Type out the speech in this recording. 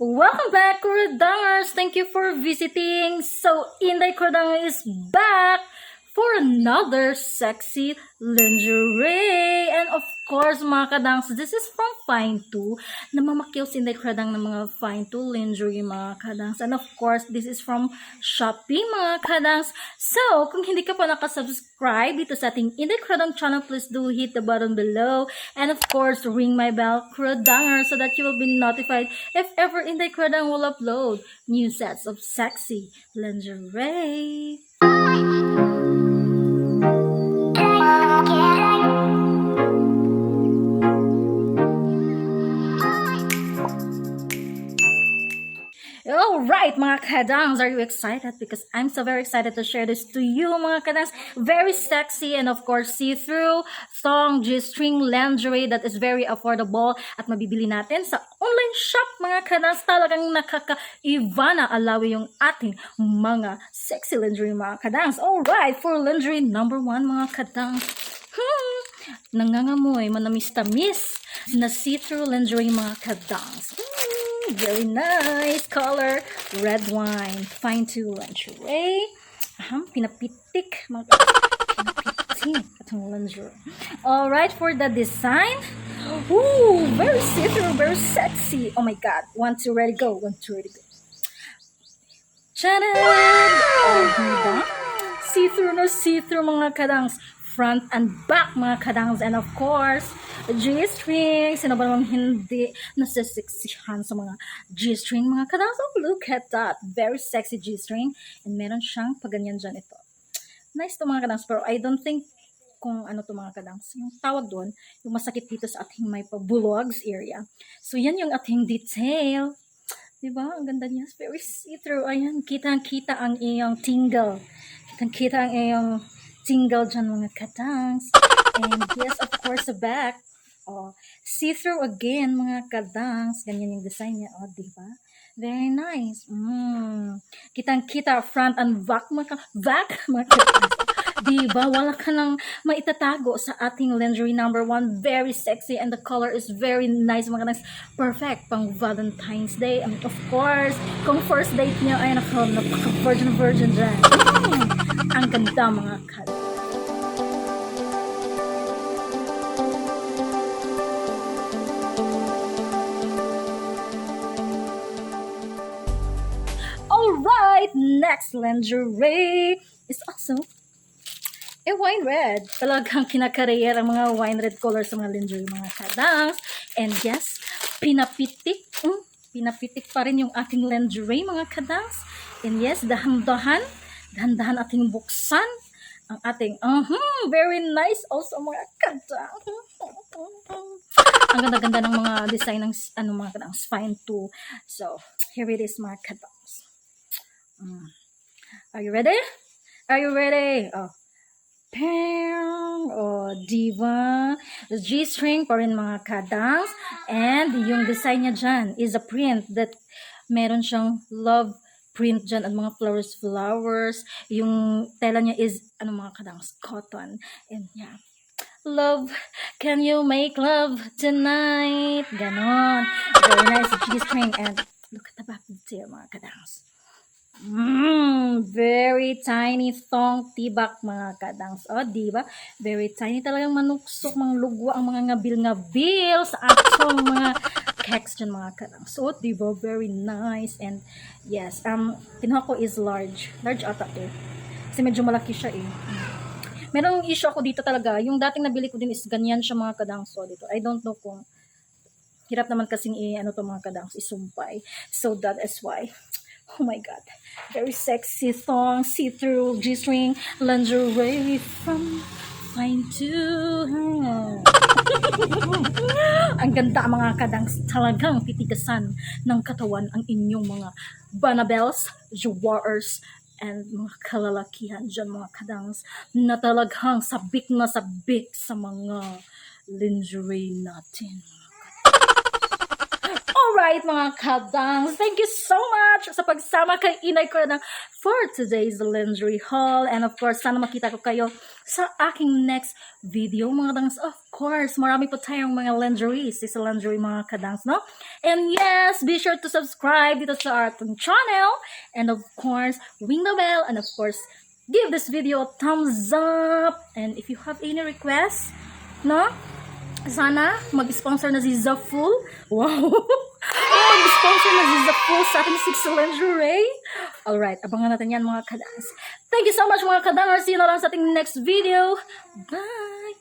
Welcome back, Kuradangerz! Thank you for visiting. So, Inday Kuradangerz is back for another sexy lingerie. And of course, mga kadangs, this is from Finetoo. Namamakyaw si Inday Kuradang ng mga Finetoo lingerie, mga kadangs. And of course, this is from Shopee, mga kadangs. So, kung hindi ka pa nakasubscribe dito sa ating Inday Kuradang channel, please do hit the button below. And of course, ring my bell, Kuradangerz, so that you will be notified if ever Inday Kuradang will upload new sets of sexy lingerie. Alright, mga kadangs, are you excited? Because I'm so very excited to share this to you, mga kadangs. Very sexy and of course see-through Thong G-String Lingerie that is very affordable at mabibili natin sa online shop, mga kadangs. Talagang nakakaiba na alawi yung ating mga sexy lingerie, mga kadangs. Alright, for lingerie number 1, mga kadangs. Nangangamoy, manamis-tamis na see-through lingerie, mga kadangs. Very nice color, red wine, Finetoo lingerie. Pinapitik, mga pinapitik atong lingerie. Alright, for the design, ooh, very see-through, very sexy. Oh my god, 1, 2, ready, go, 1, 2, ready, go. Charan! Oh, diba? See-through na see-through, mga kadangs. Front and back, mga kadangs. And of course, G-string. Sino ba namang hindi nasisiksihan sa mga G-string, mga kadangs? Oh, look at that. Very sexy G-string. And meron siyang paganyan dyan ito. Nice to, mga kadangs. Pero I don't think kung ano to, mga kadangs. Yung tawag doon, yung masakit dito sa ating may pabulogs area. So, yan yung ating detail. Diba? Ang ganda niya. Very see-through. Ayan, kitang-kita ang iyong tingle. Kitang-kita ang iyong tingle dyan, mga kadangs. And yes, of course, the back. Oh, see-through again, mga kadangs. Ganyan yung design niya. Oh, diba? Very nice. Kitang-kita front and back, mga kadangs. Diba? Wala ka nang maitatago sa ating lingerie number 1. Very sexy and the color is very nice, mga kadangs. Perfect pang Valentine's Day. And of course, kung first date niyo ay napaka-virgin dyan. Ang ganda, mga kadangs. Alright, next lingerie is also a wine red. Talagang kinakareer ang mga wine red color sa mga lingerie, mga kadangs. And yes, pinapitik pa rin yung ating lingerie, mga kadangs. And yes, dahan-dahan ating buksan ang ating, very nice also, mga kadangs. Ang ganda-ganda ng mga design ng, mga kadangs, Finetoo. So, here it is, mga kadangs. Are you ready? Are you ready? Oh. Oh, diba? The G-string pa rin, mga kadangs. And yung design niya dyan is a print that meron siyang love print dyan at mga flowers. Yung tela niya is, mga kadangs, cotton. And yeah. Love, can you make love tonight? Ganon. Very nice G-string. And look at the back detail, mga kadangs. Very tiny thong tibak, mga kadangs. Oh, diba? Very tiny, talagang manuksok, mga lugwa ang mga ngabil-ngabil sa atong mga keks dyan, mga kadangs. So, diba? Very nice. And yes, kinuha ko is large. Large ata to. Kasi medyo malaki siya eh. Merong issue ako dito talaga. Yung dating nabili ko din is ganyan siya, mga kadangs. So, dito. I don't know kung hirap naman kasing mga kadangs, isumpay. So, that is why. Oh my god, very sexy thong, see-through G-string lingerie from Finetoo. Ang ganda, mga kadangs. Talagang titigasan ng katawan ang inyong mga banabels, jawars, and mga kalalakihan dyan, mga kadangs, na talagang sabik na sabik sa mga lingerie natin. Alright mga kadangs, thank you so much sa pagsama kay Inay Kuradangerz for today's lingerie haul. And of course, sana makita ko kayo sa aking next video mga kadangs. Of course, marami po tayong mga lingerie, sa lingerie mga kadangs, no? And yes, be sure to subscribe dito sa ating channel. And of course, ring the bell. And of course, give this video a thumbs up. And if you have any requests, no? Sana mag-sponsor na si Zaful. Wow! Mag-sponsor na si Zaful sa ating sexy lingerie. Alright, abangan natin yan mga kadangs. Thank you so much mga kadangs. See you na lang sa ating next video. Bye!